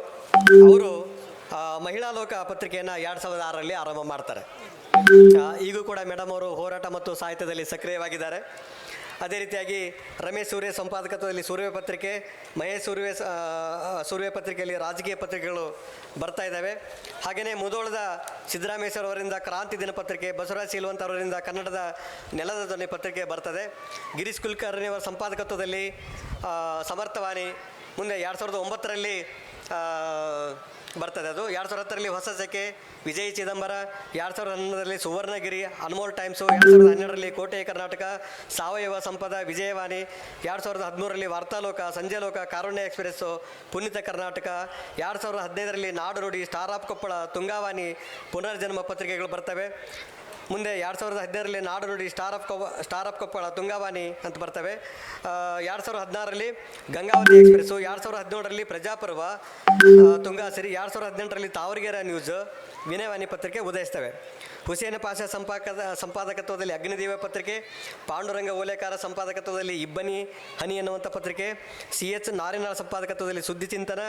ಮಹಿಳಾ ಲೋಕ ಪತ್ರಿಕೆಯನ್ನು 2006ರಲ್ಲಿ ಆರಂಭ ಮಾಡ್ತಾರೆ. ಈಗೂ ಕೂಡ ಮೇಡಮ್ ಅವರು ಹೋರಾಟ ಮತ್ತು ಸಾಹಿತ್ಯದಲ್ಲಿ ಸಕ್ರಿಯವಾಗಿದ್ದಾರೆ. ಅದೇ ರೀತಿಯಾಗಿ ರಮೇಶ್ ಸೂರ್ಯ ಸಂಪಾದಕತ್ವದಲ್ಲಿ ಸೂರ್ಯ ಪತ್ರಿಕೆ, ಮಹೇಶ್ ಸೂರ್ಯ ಪತ್ರಿಕೆಯಲ್ಲಿ ರಾಜಕೀಯ ಪತ್ರಿಕೆಗಳು ಬರ್ತಾ ಇದ್ದಾವೆ. ಹಾಗೆಯೇ ಮುಧೋಳದ ಸಿದ್ದರಾಮೇಶ್ವರ ಅವರಿಂದ ಕ್ರಾಂತಿ ದಿನಪತ್ರಿಕೆ, ಬಸವರಾಜ್ ಶೀಲವಂತ ಅವರಿಂದ ಕನ್ನಡದ ನೆಲದ ಧ್ವನಿ ಪತ್ರಿಕೆ ಬರ್ತದೆ. ಗಿರೀಶ್ ಕುಲಕರ್ಣಿ ಅವರ ಸಂಪಾದಕತ್ವದಲ್ಲಿ ಸಮರ್ಥವಾಣಿ. ಮುಂದೆ 2009ರಲ್ಲಿ ಬರ್ತದೆ. ಅದು 2010ರಲ್ಲಿ ಹೊಸ ಸೆಕೆ, ವಿಜಯ್ ಚಿದಂಬರ, 2011ರಲ್ಲಿ ಸುವರ್ಣಗಿರಿ, ಅನ್ಮೋಲ್ ಟೈಮ್ಸು, 2012ರಲ್ಲಿ ಕೋಟೆ ಕರ್ನಾಟಕ, ಸಾವಯವ ಸಂಪದ, ವಿಜಯವಾಣಿ, 2013ರಲ್ಲಿ ವಾರ್ತಾಲೋಕ, ಸಂಜೆಲೋಕ, ಕಾರುಣ್ಯ ಎಕ್ಸ್ಪ್ರೆಸ್ಸು, ಪುನೀತ ಕರ್ನಾಟಕ, 2015ರಲ್ಲಿ ನಾಡು ನುಡಿ, ಸ್ಟಾರ್ ಆಫ್ ಕೊಪ್ಪಳ, ತುಂಗಾವಾಣಿ, ಪುನರ್ಜನ್ಮ ಪತ್ರಿಕೆಗಳು ಬರ್ತವೆ. ಮುಂದೆ 2015ರಲ್ಲಿ ನಾಡು ನುಡಿ, ಸ್ಟಾರ್ ಆಫ್ ಕೊಪ್ಪಳ, ತುಂಗಾವಾಣಿ ಅಂತ ಬರ್ತವೆ. 2016ರಲ್ಲಿ ಗಂಗಾವತಿ ಎಕ್ಸ್ಪ್ರೆಸ್ಸು, 2017ರಲ್ಲಿ ಪ್ರಜಾಪರ್ವ, ತುಂಗಾಸಿರಿ, 2018ರಲ್ಲಿ ತಾವರಗೆರೆ ನ್ಯೂಸ್, ವಿನಯವಾಣಿ ಪತ್ರಿಕೆ ಉದಯಿಸ್ತವೆ. ಹುಸೇನ ಪಾಷಾ ಸಂಪಾದಕತ್ವದಲ್ಲಿ ಅಗ್ನಿದೇವ ಪತ್ರಿಕೆ, ಪಾಂಡುರಂಗ ಓಲೇಕಾರ ಸಂಪಾದಕತ್ವದಲ್ಲಿ ಇಬ್ಬನಿ ಹನಿ ಎನ್ನುವಂಥ ಪತ್ರಿಕೆ, CH ನಾರಿನಾಳ್ ಸಂಪಾದಕತ್ವದಲ್ಲಿ ಸುದ್ದಿ ಚಿಂತನ,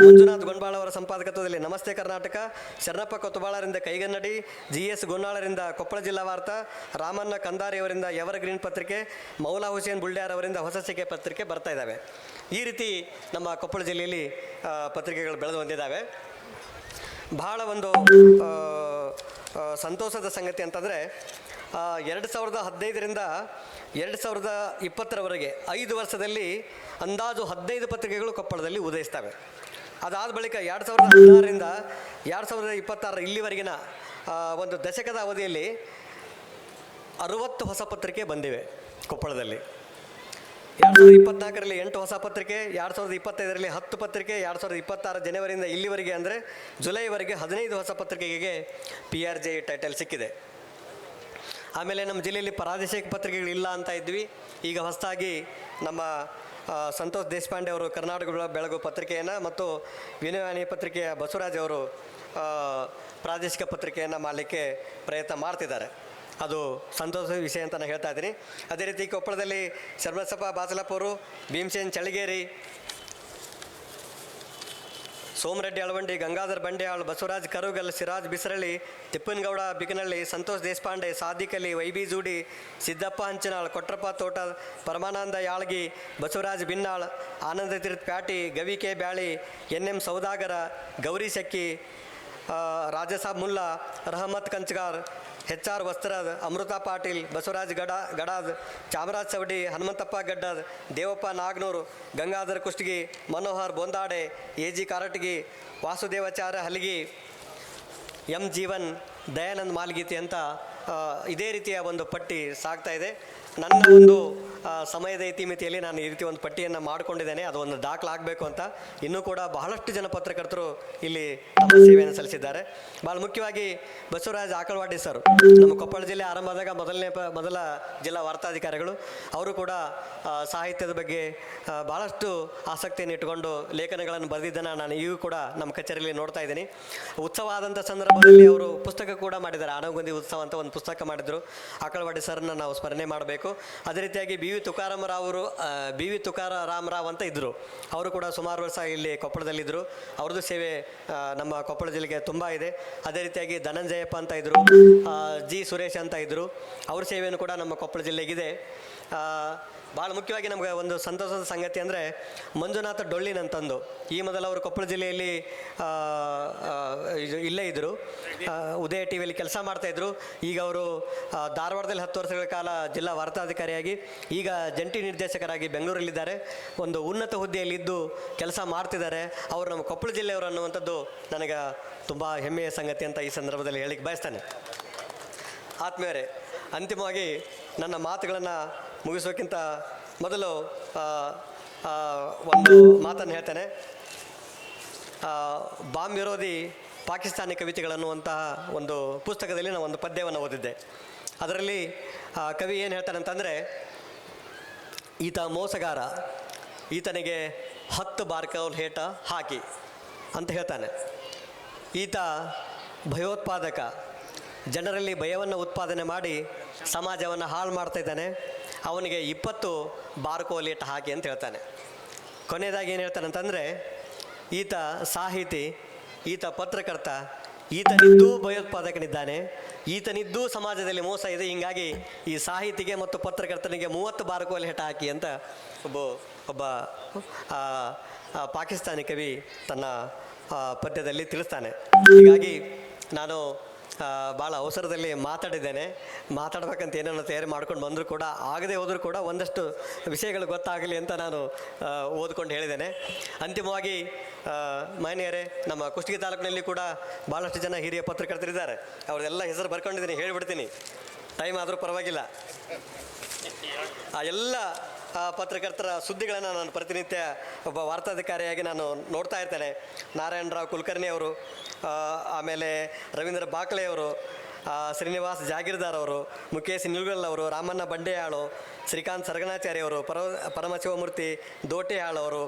ಮಂಜುನಾಥ್ ಗೊಂಡಾಳ ಅವರ ಸಂಪಾದಕತ್ವದಲ್ಲಿ ನಮಸ್ತೆ ಕರ್ನಾಟಕ, ಶರಣಪ್ಪ ಕೊತ್ತಬಾಳರಿಂದ ಕೈಗನ್ನಡಿ, GS ಗೋನ್ನಾಳರಿಂದ ಕೊಪ್ಪಳ ಜಿಲ್ಲಾ ವಾರ್ತಾ, ರಾಮಣ್ಣ ಕಂದಾರಿ ಅವರಿಂದ ಎವರ್ ಗ್ರೀನ್ ಪತ್ರಿಕೆ, ಮೌಲಾ ಹುಸೇನ್ ಬುಲ್ಡ್ಯಾರ್ ಅವರಿಂದ ಹೊಸ ಸಿಕೆ ಪತ್ರಿಕೆ ಬರ್ತಾ ಇದ್ದಾವೆ. ಈ ರೀತಿ ನಮ್ಮ ಕೊಪ್ಪಳ ಜಿಲ್ಲೆಯಲ್ಲಿ ಪತ್ರಿಕೆಗಳು ಬೆಳೆದು ಬಂದಿದ್ದಾವೆ. ಬಹಳ ಒಂದು ಸಂತೋಷದ ಸಂಗತಿ ಅಂತಂದರೆ 2015ರಿಂದ 2020ರವರೆಗೆ 5 ವರ್ಷದಲ್ಲಿ ಅಂದಾಜು 15 ಪತ್ರಿಕೆಗಳು ಕೊಪ್ಪಳದಲ್ಲಿ ಉದಯಿಸ್ತವೆ. ಅದಾದ ಬಳಿಕ 2016ರಿಂದ 2026 ಇಲ್ಲಿವರೆಗಿನ ಒಂದು ದಶಕದ ಅವಧಿಯಲ್ಲಿ 60 ಹೊಸ ಪತ್ರಿಕೆ ಬಂದಿವೆ ಕೊಪ್ಪಳದಲ್ಲಿ. 2024ರಲ್ಲಿ 8 ಹೊಸ ಪತ್ರಿಕೆ, 2025ರಲ್ಲಿ 10 ಪತ್ರಿಕೆ, 2026 ಜನವರಿಯಿಂದ ಇಲ್ಲಿವರೆಗೆ ಅಂದರೆ ಜುಲೈವರೆಗೆ 15 ಹೊಸ ಪತ್ರಿಕೆಗೆ PRJ ಟೈಟಲ್ ಸಿಕ್ಕಿದೆ. ಆಮೇಲೆ ನಮ್ಮ ಜಿಲ್ಲೆಯಲ್ಲಿ ಪ್ರಾದೇಶಿಕ ಪತ್ರಿಕೆಗಳಿಲ್ಲ ಅಂತ ಇದ್ವಿ. ಈಗ ಹೊಸದಾಗಿ ನಮ್ಮ ಸಂತೋಷ್ ದೇಶಪಾಂಡೆ ಅವರು ಕರ್ನಾಟಕ ಬೆಳಗು ಪತ್ರಿಕೆಯನ್ನು ಮತ್ತು ವಿನಯವಾಣಿ ಪತ್ರಿಕೆಯ ಬಸವರಾಜ್ ಅವರು ಪ್ರಾದೇಶಿಕ ಪತ್ರಿಕೆಯನ್ನು ಮಾಡಲಿಕ್ಕೆ ಪ್ರಯತ್ನ ಮಾಡ್ತಿದ್ದಾರೆ. ಅದು ಸಂತೋಷದ ವಿಷಯ ಅಂತ ನಾನು ಹೇಳ್ತಾ ಇದ್ದೀನಿ. ಅದೇ ರೀತಿ ಕೊಪ್ಪಳದಲ್ಲಿ ಶರ್ಮಸಪ್ಪ ಬಾಚಲಪ್ಪ ಅವರು, ಭೀಮಸೇನ್ ಚಳಿಗೇರಿ, ಸೋಮರೆಡ್ಡಿ ಅಳವಂಡಿ, ಗಂಗಾಧರ್ ಬಂಡ್ಯಾಳ್, ಬಸವರಾಜ್ ಕರುಗಲ್, ಸಿರಾಜ್ ಬಿಸರಳ್ಳಿ, ತಿಪ್ಪನಗೌಡ ಬಿಕನಹಳ್ಳಿ, ಸಂತೋಷ್ ದೇಶಪಾಂಡೆ, ಸಾದಿಕ್ ಅಲಿ, ವೈಬಿ ಜೂಡಿ, ಸಿದ್ದಪ್ಪ ಹಂಚನಾಳ್, ಕೊಟ್ರಪ್ಪ ತೋಟ, ಪರಮಾನಂದ ಯಾಳ್ಗಿ, ಬಸವರಾಜ್ ಬಿನ್ನಾಳ್, ಆನಂದ ತೀರ್ಥ ಪ್ಯಾಟಿ, ಗವಿ ಕೆ ಬ್ಯಾಳಿ, NM ಸೌದಾಗರ, ಗೌರಿ ಶೆಕ್ಕಿ, ರಾಜಸಾಬ್ ಮುಲ್ಲಾ, ರಹಮತ್ ಕಂಚಗಾರ್, HR ವಸ್ತ್ರದ್, ಅಮೃತ ಪಾಟೀಲ್, ಬಸವರಾಜ್ ಗಡಾದ್, ಚಾಮರಾಜ್ ಸವಡಿ, ಹನುಮಂತಪ್ಪ ಗಡ್ಡದ್, ದೇವಪ್ಪ ನಾಗನೂರು, ಗಂಗಾಧರ್ ಕುಷ್ಟಗಿ, ಮನೋಹರ್ ಬೊಂದಾಡೆ, AG ಕಾರಟಗಿ, ವಾಸುದೇವಾಚಾರ್ಯ ಹಲಗಿ, M ಜೀವನ್, ದಯಾನಂದ್ ಮಾಲ್ಗೀತಿ ಅಂತ ಇದೇ ರೀತಿಯ ಒಂದು ಪಟ್ಟಿ ಸಾಗ್ತಾ ಇದೆ. ನನ್ನ ಒಂದು ಸಮಯದ ಇತಿಮಿತಿಯಲ್ಲಿ ನಾನು ಈ ರೀತಿ ಒಂದು ಪಟ್ಟಿಯನ್ನು ಮಾಡಿಕೊಂಡಿದ್ದೇನೆ. ಅದು ಒಂದು ದಾಖಲಾಗಬೇಕು ಅಂತ. ಇನ್ನೂ ಕೂಡ ಬಹಳಷ್ಟು ಜನ ಪತ್ರಕರ್ತರು ಇಲ್ಲಿ ತಮ್ಮ ಸೇವೆಯನ್ನು ಸಲ್ಲಿಸಿದ್ದಾರೆ. ಭಾಳ ಮುಖ್ಯವಾಗಿ ಬಸವರಾಜ್ ಆಕಳವಾಡಿ ಸರ್ ನಮ್ಮ ಕೊಪ್ಪಳ ಜಿಲ್ಲೆ ಆರಂಭ ಆದಾಗ ಮೊದಲ ಜಿಲ್ಲಾ ವಾರ್ತಾಧಿಕಾರಿಗಳು. ಅವರು ಕೂಡ ಸಾಹಿತ್ಯದ ಬಗ್ಗೆ ಭಾಳಷ್ಟು ಆಸಕ್ತಿಯನ್ನು ಇಟ್ಟುಕೊಂಡು ಲೇಖನಗಳನ್ನು ಬರೆದಿದ್ದನ್ನು ನಾನು ಈಗೂ ಕೂಡ ನಮ್ಮ ಕಚೇರಿಯಲ್ಲಿ ನೋಡ್ತಾ ಇದ್ದೀನಿ. ಉತ್ಸವ ಆದಂಥ ಸಂದರ್ಭದಲ್ಲಿ ಅವರು ಪುಸ್ತಕ ಕೂಡ ಮಾಡಿದ್ದಾರೆ. ಆನವಗೊಂದಿ ಉತ್ಸವ ಅಂತ ಒಂದು ಪುಸ್ತಕ ಮಾಡಿದರು. ಆಕಳವಾಡಿ ಸರ್ನ ನಾವು ಸ್ಮರಣೆ ಮಾಡಬೇಕು. ಅದೇ ರೀತಿಯಾಗಿ BV ತುಕಾರಾಮ್ ಅಂತ ಇದ್ದರು. ಅವರು ಕೂಡ ಸುಮಾರು ವರ್ಷ ಇಲ್ಲಿ ಕೊಪ್ಪಳದಲ್ಲಿದ್ದರು. ಅವ್ರದ್ದು ಸೇವೆ ನಮ್ಮ ಕೊಪ್ಪಳ ಜಿಲ್ಲೆಗೆ ತುಂಬ ಇದೆ. ಅದೇ ರೀತಿಯಾಗಿ ಧನಂಜಯಪ್ಪ ಅಂತ ಇದ್ದರು, G ಸುರೇಶ್ ಅಂತ ಇದ್ದರು. ಅವ್ರ ಸೇವೆಯನ್ನು ಕೂಡ ನಮ್ಮ ಕೊಪ್ಪಳ ಜಿಲ್ಲೆಗಿದೆ. ಭಾಳ ಮುಖ್ಯವಾಗಿ ನಮಗೆ ಒಂದು ಸಂತೋಷದ ಸಂಗತಿ ಅಂದರೆ ಮಂಜುನಾಥ ಡೊಳ್ಳಿನ್ ಅಂತಂದು ಈ ಮೊದಲು ಅವರು ಕೊಪ್ಪಳ ಜಿಲ್ಲೆಯಲ್ಲಿ ಇಲ್ಲೇ ಇದ್ದರು. ಉದಯ TVಯಲ್ಲಿ ಕೆಲಸ ಮಾಡ್ತಾಯಿದ್ರು. ಈಗ ಅವರು ಧಾರವಾಡದಲ್ಲಿ 10 ವರ್ಷಗಳ ಕಾಲ ಜಿಲ್ಲಾ ವಾರ್ತಾಧಿಕಾರಿಯಾಗಿ ಈಗ ಜಂಟಿ ನಿರ್ದೇಶಕರಾಗಿ ಬೆಂಗಳೂರಲ್ಲಿದ್ದಾರೆ. ಒಂದು ಉನ್ನತ ಹುದ್ದೆಯಲ್ಲಿದ್ದು ಕೆಲಸ ಮಾಡ್ತಿದ್ದಾರೆ. ಅವರು ನಮ್ಮ ಕೊಪ್ಪಳ ಜಿಲ್ಲೆಯವರು ಅನ್ನುವಂಥದ್ದು ನನಗೆ ತುಂಬ ಹೆಮ್ಮೆಯ ಸಂಗತಿ ಅಂತ ಈ ಸಂದರ್ಭದಲ್ಲಿ ಹೇಳಿಕ್ಕೆ ಬಯಸ್ತೇನೆ. ಆತ್ಮೀಯರೇ, ಅಂತಿಮವಾಗಿ ನನ್ನ ಮಾತುಗಳನ್ನು ಮುಗಿಸೋಕ್ಕಿಂತ ಮೊದಲು ಒಂದು ಮಾತನ್ನು ಹೇಳ್ತೇನೆ. ಬಾಂಬ್ ವಿರೋಧಿ ಪಾಕಿಸ್ತಾನಿ ಕವಿತೆಗಳನ್ನುವಂತಹ ಒಂದು ಪುಸ್ತಕದಲ್ಲಿ ನಾನು ಒಂದು ಪದ್ಯವನ್ನು ಓದಿದ್ದೆ. ಅದರಲ್ಲಿ ಕವಿ ಏನು ಹೇಳ್ತಾನೆ ಅಂತಂದರೆ, ಈತ ಮೋಸಗಾರ, ಈತನಿಗೆ 10 ಬಾರ್ಕೌಲ್ ಹೇಟ ಹಾಕಿ ಅಂತ ಹೇಳ್ತಾನೆ. ಈತ ಭಯೋತ್ಪಾದಕ, ಜನರಲ್ಲಿ ಭಯವನ್ನು ಉತ್ಪಾದನೆ ಮಾಡಿ ಸಮಾಜವನ್ನು ಹಾಳು ಮಾಡ್ತಾ ಇದ್ದಾನೆ, ಅವನಿಗೆ 20 ಬಾರ್ಕೋಲೇಟ್ ಹಾಕಿ ಅಂತ ಹೇಳ್ತಾನೆ. ಕೊನೆಯದಾಗಿ ಏನು ಹೇಳ್ತಾನೆ ಅಂತಂದರೆ, ಈತ ಸಾಹಿತಿ, ಈತ ಪತ್ರಕರ್ತ, ಈತನಿದ್ದೂ ಭಯೋತ್ಪಾದಕನಿದ್ದಾನೆ, ಈತನಿದ್ದೂ ಸಮಾಜದಲ್ಲಿ ಮೋಸ ಇದೆ. ಹೀಗಾಗಿ ಈ ಸಾಹಿತಿಗೆ ಮತ್ತು ಪತ್ರಕರ್ತನಿಗೆ 30 ಬಾರ್ಕೋಲ್ ಹೇಟ ಹಾಕಿ ಅಂತ ಒಬ್ಬ ಪಾಕಿಸ್ತಾನಿ ಕವಿ ತನ್ನ ಪದ್ಯದಲ್ಲಿ ತಿಳಿಸ್ತಾನೆ. ಹೀಗಾಗಿ ನಾನು ಭಾಳ ಅವಸರದಲ್ಲಿ ಮಾತಾಡಬೇಕಂತ ಏನೇನೋ ತಯಾರಿ ಮಾಡ್ಕೊಂಡು ಬಂದರೂ ಕೂಡ ಆಗದೆ ಹೋದರೂ ಕೂಡ ಒಂದಷ್ಟು ವಿಷಯಗಳು ಗೊತ್ತಾಗಲಿ ಅಂತ ನಾನು ಓದ್ಕೊಂಡು ಹೇಳಿದ್ದೇನೆ. ಅಂತಿಮವಾಗಿ ಮಾನ್ಯರೇ, ನಮ್ಮ ಕುಷ್ಟಗಿ ತಾಲೂಕಿನಲ್ಲಿ ಕೂಡ ಭಾಳಷ್ಟು ಜನ ಹಿರಿಯ ಪತ್ರಕರ್ತರಿದ್ದಾರೆ. ಅವ್ರದ್ದೆಲ್ಲ ಹೆಸರು ಬರ್ಕೊಂಡಿದ್ದೀನಿ, ಹೇಳಿಬಿಡ್ತೀನಿ, ಟೈಮ್ ಆದರೂ ಪರವಾಗಿಲ್ಲ. ಆ ಎಲ್ಲ ಪತ್ರಕರ್ತರ ಸುದ್ದಿಗಳನ್ನು ನಾನು ಪ್ರತಿನಿತ್ಯ ಒಬ್ಬ ವಾರ್ತಾಧಿಕಾರಿಯಾಗಿ ನಾನು ನೋಡ್ತಾ ಇರ್ತೇನೆ. ನಾರಾಯಣರಾವ್ ಕುಲಕರ್ಣಿ ಅವರು, ಆಮೇಲೆ ರವೀಂದ್ರ ಬಾಕ್ಲೆ ಅವರು, ಶ್ರೀನಿವಾಸ್ ಜಾಗೀರ್ದಾರ್ ಅವರು, ಮುಖೇಶ್ ನಿಲ್ಗಲ್ ಅವರು, ರಾಮಣ್ಣ ಬಂಡೆಯಾಳು, ಶ್ರೀಕಾಂತ್ ಸರ್ಗಣಾಚಾರ್ಯ ಅವರು, ಪರಮಶಿವಮೂರ್ತಿ ದೋಟೆಯಾಳು ಅವರು,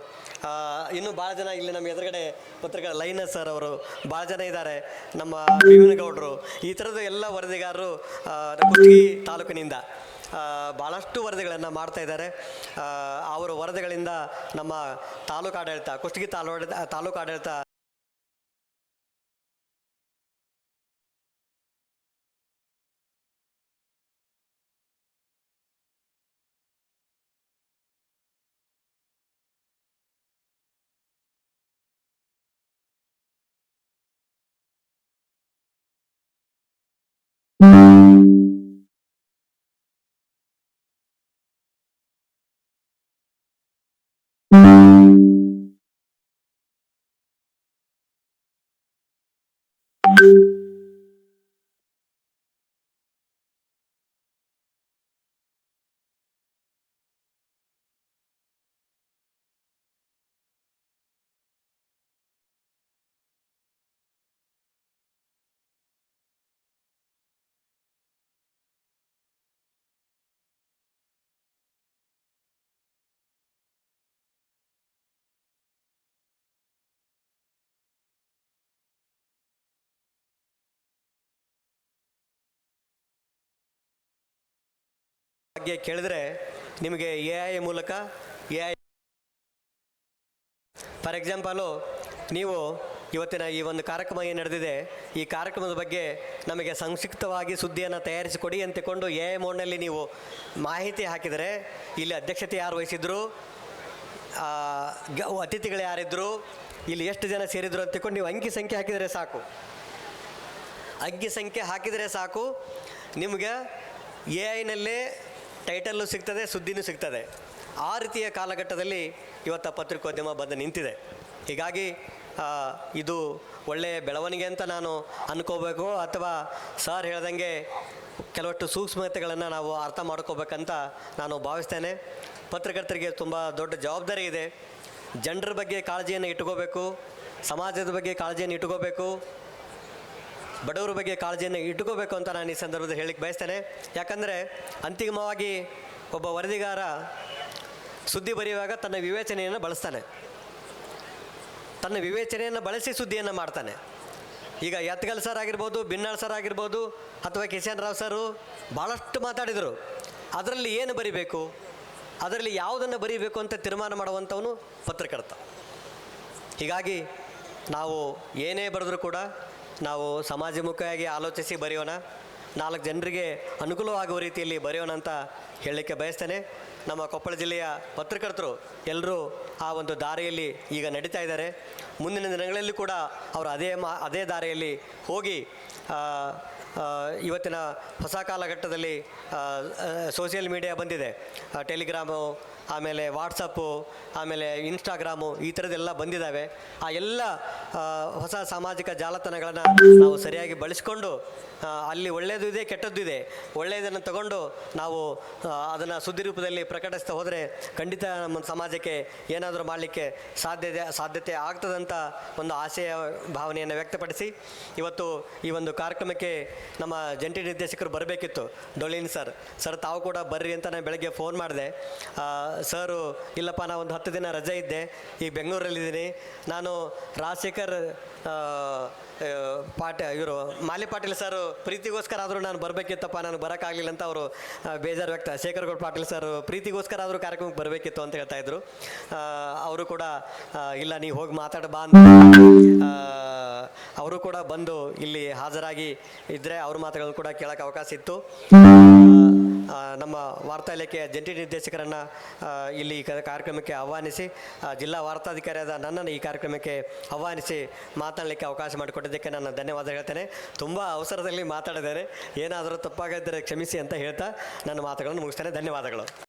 ಇನ್ನೂ ಭಾಳ ಜನ ಇಲ್ಲಿ ನಮ್ಮ ಎದುರುಗಡೆ ಪತ್ರಿಕಾ ಲೈನಸ್ ಸರ್ ಅವರು, ಭಾಳ ಜನ ಇದ್ದಾರೆ, ನಮ್ಮ ಭೀಮನಗೌಡರು, ಈ ಥರದ ಎಲ್ಲ ವರದಿಗಾರರು ಕುಷ್ಟಗಿ ತಾಲೂಕಿನಿಂದ ಭಾಳಷ್ಟು ವರದಿಗಳನ್ನು ಮಾಡ್ತಾ ಇದ್ದಾರೆ. ಅವರ ವರದಿಗಳಿಂದ ನಮ್ಮ ತಾಲೂಕಾಡಳಿತ, ಕುಷ್ಟಗಿ ತಾಲೂಕಾಡಳಿತ ಬಗ್ಗೆ ಕೇಳಿದ್ರೆ ನಿಮಗೆ AI ಮೂಲಕ AI ಫಾರ್ ಎಕ್ಸಾಂಪಲು ನೀವು ಇವತ್ತಿನ ಈ ಒಂದು ಕಾರ್ಯಕ್ರಮ ಏನು ನಡೆದಿದೆ, ಈ ಕಾರ್ಯಕ್ರಮದ ಬಗ್ಗೆ ನಮಗೆ ಸಂಕ್ಷಿಪ್ತವಾಗಿ ಸುದ್ದಿಯನ್ನು ತಯಾರಿಸಿಕೊಡಿ ಅಂತಿಕೊಂಡು AI ಮೋಡ್ನಲ್ಲಿ ನೀವು ಮಾಹಿತಿ ಹಾಕಿದರೆ ಇಲ್ಲಿ ಅಧ್ಯಕ್ಷತೆ ಯಾರು ವಹಿಸಿದ್ರು, ಅತಿಥಿಗಳು ಯಾರಿದ್ರು, ಇಲ್ಲಿ ಎಷ್ಟು ಜನ ಸೇರಿದ್ರು ಅಂತಿಕೊಂಡು ನೀವು ಅಂಕಿ ಸಂಖ್ಯೆ ಹಾಕಿದರೆ ಸಾಕು. ಅಂಕಿ ಸಂಖ್ಯೆ ಹಾಕಿದರೆ ಸಾಕು, ನಿಮಗೆ AIನಲ್ಲೇ ಟೈಟಲ್ಲು ಸಿಗ್ತದೆ, ಸುದ್ದಿನೂ ಸಿಗ್ತದೆ. ಆ ರೀತಿಯ ಕಾಲಘಟ್ಟದಲ್ಲಿ ಇವತ್ತು ಪತ್ರಿಕೋದ್ಯಮ ಬಂದು ನಿಂತಿದೆ. ಹೀಗಾಗಿ ಇದು ಒಳ್ಳೆಯ ಬೆಳವಣಿಗೆ ಅಂತ ನಾನು ಅನ್ಕೋಬೇಕು, ಅಥವಾ ಸರ್ ಹೇಳ್ದಂಗೆ ಕೆಲವಷ್ಟು ಸೂಕ್ಷ್ಮತೆಗಳನ್ನು ನಾವು ಅರ್ಥ ಮಾಡ್ಕೋಬೇಕಂತ ನಾನು ಭಾವಿಸ್ತೇನೆ. ಪತ್ರಕರ್ತರಿಗೆ ತುಂಬ ದೊಡ್ಡ ಜವಾಬ್ದಾರಿ ಇದೆ. ಜನರ ಬಗ್ಗೆ ಕಾಳಜಿಯನ್ನು ಇಟ್ಕೋಬೇಕು, ಸಮಾಜದ ಬಗ್ಗೆ ಕಾಳಜಿಯನ್ನು ಇಟ್ಕೋಬೇಕು, ಬಡವರ ಬಗ್ಗೆ ಕಾಳಜಿಯನ್ನು ಇಟ್ಕೋಬೇಕು ಅಂತ ನಾನು ಈ ಸಂದರ್ಭದಲ್ಲಿ ಹೇಳಲಿಕ್ಕೆ ಬಯಸ್ತೇನೆ. ಯಾಕಂದರೆ ಅಂತಿಮವಾಗಿ ಒಬ್ಬ ವರದಿಗಾರ ಸುದ್ದಿ ಬರೆಯುವಾಗ ತನ್ನ ವಿವೇಚನೆಯನ್ನು ಬಳಸ್ತಾನೆ, ತನ್ನ ವಿವೇಚನೆಯನ್ನು ಬಳಸಿ ಸುದ್ದಿಯನ್ನು ಮಾಡ್ತಾನೆ. ಈಗ ಯತ್ಗಲ್ ಸರ್ ಆಗಿರ್ಬೋದು, ಬಿನ್ನಾಳ್ ಸರ್ ಆಗಿರ್ಬೋದು, ಅಥವಾ ಕಿಶನ್ ರಾವ್ ಸರು ಭಾಳಷ್ಟು ಮಾತಾಡಿದರು. ಅದರಲ್ಲಿ ಏನು ಬರಿಬೇಕು, ಅದರಲ್ಲಿ ಯಾವುದನ್ನು ಬರೀಬೇಕು ಅಂತ ತೀರ್ಮಾನ ಮಾಡುವಂಥವನು ಪತ್ರಕರ್ತ. ಹೀಗಾಗಿ ನಾವು ಏನೇ ಬರೆದ್ರೂ ಕೂಡ ನಾವು ಸಮಾಜಮುಖಿಯಾಗಿ ಆಲೋಚಿಸಿ ಬರೆಯೋಣ, 4 ಜನರಿಗೆ ಅನುಕೂಲವಾಗುವ ರೀತಿಯಲ್ಲಿ ಬರೆಯೋಣ ಅಂತ ಹೇಳಲಿಕ್ಕೆ ಬಯಸ್ತೇನೆ. ನಮ್ಮ ಕೊಪ್ಪಳ ಜಿಲ್ಲೆಯ ಪತ್ರಕರ್ತರು ಎಲ್ಲರೂ ಆ ಒಂದು ದಾರಿಯಲ್ಲಿ ಈಗ ನಡೀತಾ ಇದ್ದಾರೆ. ಮುಂದಿನ ದಿನಗಳಲ್ಲಿ ಕೂಡ ಅವರು ಅದೇ ದಾರಿಯಲ್ಲಿ ಹೋಗಿ ಇವತ್ತಿನ ಹೊಸ ಕಾಲಘಟ್ಟದಲ್ಲಿ ಸೋಷಿಯಲ್ ಮೀಡಿಯಾ ಬಂದಿದೆ, ಟೆಲಿಗ್ರಾಮು, ಆಮೇಲೆ ವಾಟ್ಸಪ್ಪು, ಆಮೇಲೆ ಇನ್ಸ್ಟಾಗ್ರಾಮು, ಈ ಥರದ್ದೆಲ್ಲ ಬಂದಿದ್ದಾವೆ. ಆ ಎಲ್ಲ ಹೊಸ ಸಾಮಾಜಿಕ ಜಾಲತಾಣಗಳನ್ನು ನಾವು ಸರಿಯಾಗಿ ಬಳಸಿಕೊಂಡು ಅಲ್ಲಿ ಒಳ್ಳೆಯದು ಇದೆ, ಕೆಟ್ಟದ್ದು ಇದೆ, ಒಳ್ಳೆಯದನ್ನು ತಗೊಂಡು ನಾವು ಅದನ್ನು ಸುದ್ದಿ ರೂಪದಲ್ಲಿ ಪ್ರಕಟಿಸ್ತಾ ಹೋದರೆ ಖಂಡಿತ ನಮ್ಮ ಸಮಾಜಕ್ಕೆ ಏನಾದರೂ ಮಾಡಲಿಕ್ಕೆ ಸಾಧ್ಯತೆ ಆಗ್ತದಂತ ಒಂದು ಆಶಯ ಭಾವನೆಯನ್ನು ವ್ಯಕ್ತಪಡಿಸಿ ಇವತ್ತು ಈ ಒಂದು ಕಾರ್ಯಕ್ರಮಕ್ಕೆ ನಮ್ಮ ಜಂಟಿ ನಿರ್ದೇಶಕರು ಬರಬೇಕಿತ್ತು, ಡೊಳಿನ್ ಸರ್ ತಾವು ಕೂಡ ಬರ್ರಿ ಅಂತ ನಾನು ಬೆಳಗ್ಗೆ ಫೋನ್ ಮಾಡಿದೆ. ಸರು ಇಲ್ಲಪ್ಪ, ನಾ ಒಂದು 10 ದಿನ ರಜೆ ಇದ್ದೆ, ಈಗ ಬೆಂಗಳೂರಲ್ಲಿದ್ದೀನಿ, ನಾನು ರಾಜಶೇಖರ್ ಇವರು ಮಾಲಿ ಪಾಟೀಲ್ ಸರ್ ಪ್ರೀತಿಗೋಸ್ಕರ ಆದರೂ ನಾನು ಬರಬೇಕಿತ್ತಪ್ಪ, ನಾನು ಬರೋಕ್ಕಾಗಲಿಲ್ಲ ಅಂತ ಅವರು ಬೇಜಾರು ಶೇಖರ್ ಗೌಡ ಪಾಟೀಲ್ ಸರ್ ಪ್ರೀತಿಗೋಸ್ಕರ ಆದರೂ ಕಾರ್ಯಕ್ರಮಕ್ಕೆ ಬರಬೇಕಿತ್ತು ಅಂತ ಹೇಳ್ತಾಯಿದ್ರು. ಅವರು ಕೂಡ ಇಲ್ಲ, ನೀವು ಹೋಗಿ ಮಾತಾಡ ಬಾ ಅಂತ ಅವರು ಕೂಡ ಬಂದು ಇಲ್ಲಿ ಹಾಜರಾಗಿ ಇದ್ದರೆ ಅವ್ರ ಮಾತುಗಳನ್ನು ಕೂಡ ಕೇಳೋಕ್ಕೆ ಅವಕಾಶ ಇತ್ತು. ನಮ್ಮ ವಾರ್ತಾ ಇಲಾಖೆಯ ಜಂಟಿ ನಿರ್ದೇಶಕರನ್ನು ಇಲ್ಲಿ ಕಾರ್ಯಕ್ರಮಕ್ಕೆ ಆಹ್ವಾನಿಸಿ, ಜಿಲ್ಲಾ ವಾರ್ತಾಧಿಕಾರಿಯಾದ ನನ್ನನ್ನು ಈ ಕಾರ್ಯಕ್ರಮಕ್ಕೆ ಆಹ್ವಾನಿಸಿ ಮಾತನಾಡಲಿಕ್ಕೆ ಅವಕಾಶ ಮಾಡಿಕೊಟ್ಟಿದ್ದಕ್ಕೆ ನಾನು ಧನ್ಯವಾದ ಹೇಳ್ತೇನೆ. ತುಂಬ ಅವಸರದಲ್ಲಿ ಮಾತಾಡಿದ್ದೇನೆ, ಏನಾದರೂ ತಪ್ಪಾಗಿದ್ದರೆ ಕ್ಷಮಿಸಿ ಅಂತ ಹೇಳ್ತಾ ನನ್ನ ಮಾತುಗಳನ್ನು ಮುಗಿಸ್ತೇನೆ. ಧನ್ಯವಾದಗಳು.